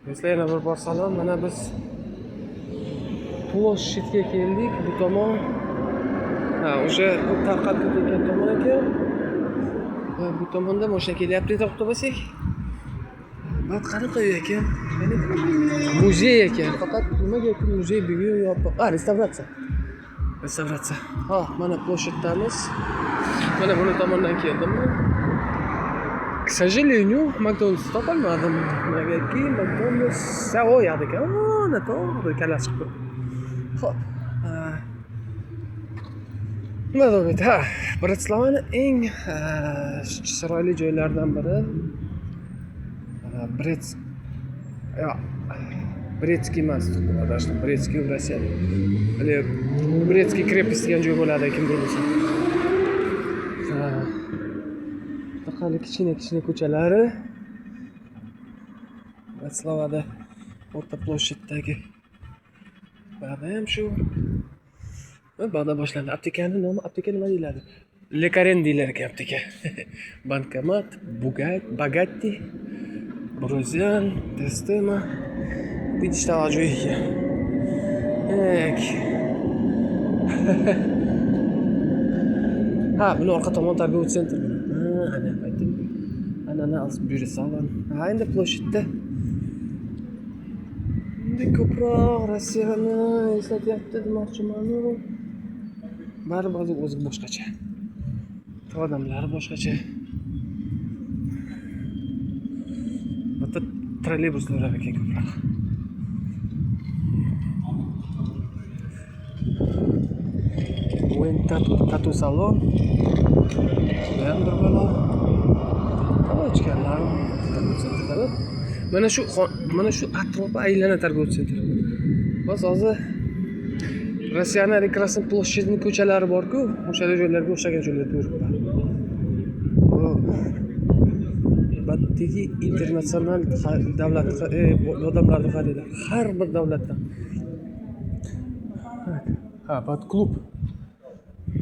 Do'stlar, yana bir bor salom. Mana biz ploshchitga keldik. Bu tomon o'sha tarqab ketayotgan tomon ekan. Bu tomonda mashina kelyapti deb to'xtasak. Bat qanaqa uy ekan? Mana muzey ekan. Faqat nimaga ekan muzey bugun yopiq. Restavratsiya. Restavratsiya. Mana ploshetdamiz. Mana buni tomondan keldim. К сожалению, McDonald's topolmadim. Negaki McDonald's yo'q ekan. Mana to'g'ri kala chiqib. Xo'p. Nima deydi? Bratislavaning eng chiroyli joylaridan biri Bretskiy emas, adashdim. Bretskiy Rossiyada. Hali Bretskiy krepость degan joy bo'ladi, kim bilmasa. Taqali kichkina ko'chalari Bratislavada o'rta ploshetdagi ba'da ham shu. Ba'da boshlandi. Aptekani nomi apteka nima deyiladi? Lekaren deyilar ekan apteka. Bankomat, Bugatti, Bruzyan, Testema. Видишь, там joyga. Buni orqa tomon tarbiya sentr. Ana aytdim. Ananas buyri salon. Endi ploshetda. Endi ko'proq Rossiyani eslatyapti demoqchiman. Baribir o'zi boshqacha. Odamlari boshqacha. Bitta trolleybuslar ekan ko'proq. O'yin tatu salon. Ham bir balo. Ichkanlar. Mana shu atrofi aylana tarbiya sentri. Bas hozir Rossiyaning Krasnoy ploshetning ko'chalari bor-ku, o'sha joylarga o'xshagan joylarda yuribman. Batdagi internasional davlat odamlarni qaranglar. Har bir davlatdan.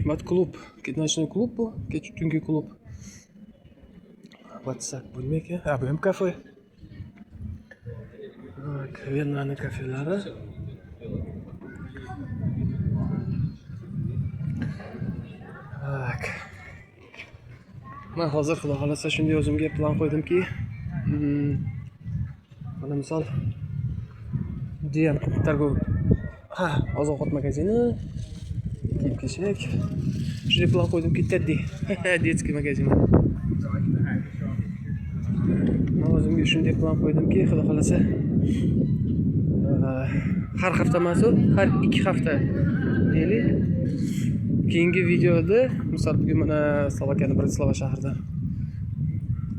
Bat-klub. Nочной klub bu, tungi klub. WhatsApp bo'lma ekan. Bu ham kafe. Viennaning kafelari. Men hozir xudo xolasa shunday o'zimga plan qo'ydimki, mana misol DM targov oziq-ovqat magazini, kiyim-kechak. Shunday plan qo'ydimki, детский magazin. Men o'zimga shunday plan qo'ydimki, xudo xolasa har hafta emas, har 2 hafta deylik. Keyingi videoda, misol bugun mana Slovakiyaning Bratislava shahridan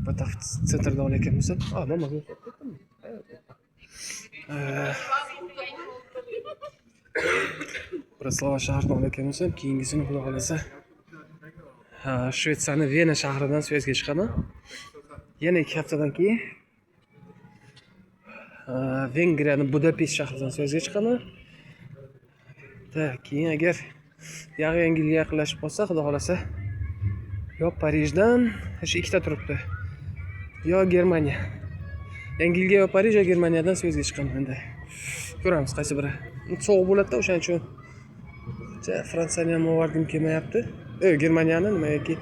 bitta sentrda olayotgan bo'lsam, mana bu Bratislava shahridan olayotgan bo'lsam, keyingisini xudo xolasa Shvetsiyaning Vena shahridan Svezga chiqaman. Yana 2 haftadan keyin Vengriyaning Budapest shahridan Svezga chiqaman. Keyin agar yangilga yaqinlashib qolsa, xudo xolasa yo Parijdan, shu ikkita turibdi. Yo Germaniya. Yangilga yo Parij yo Germaniyadan Svezga chiqaman endi. Ko'ramiz qaysi biri. Sovuq bo'ladi-da, o'shaning uchun Fransiyani ham oldim kelmayapti. Germaniyani nima yoki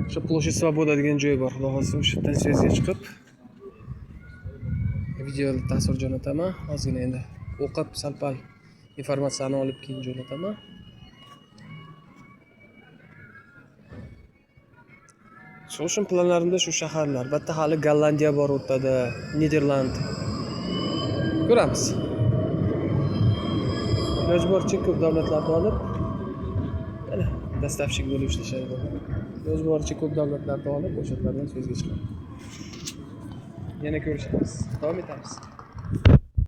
o'sha Ploshet Svoboda degan joy bor. Xudo xolasa o'sha yerdan Svezga chiqib video tasvir jo'nataman. Ozgina endi o'qib salpal informatsiyani olib keyin jo'nataman. So'shin planlarimda shu shaharlar. Albatta hali Gollandiya bor o'rtada, Niderland. Ko'ramiz. Yozborchi ko'p davlatlarni olib, mana dastavshik bo'lib ishlashadi. Yozborchi ko'p davlatlarni olib, o'shalardan so'zga chiqadi. Yana ko'rishamiz. Davom etamiz.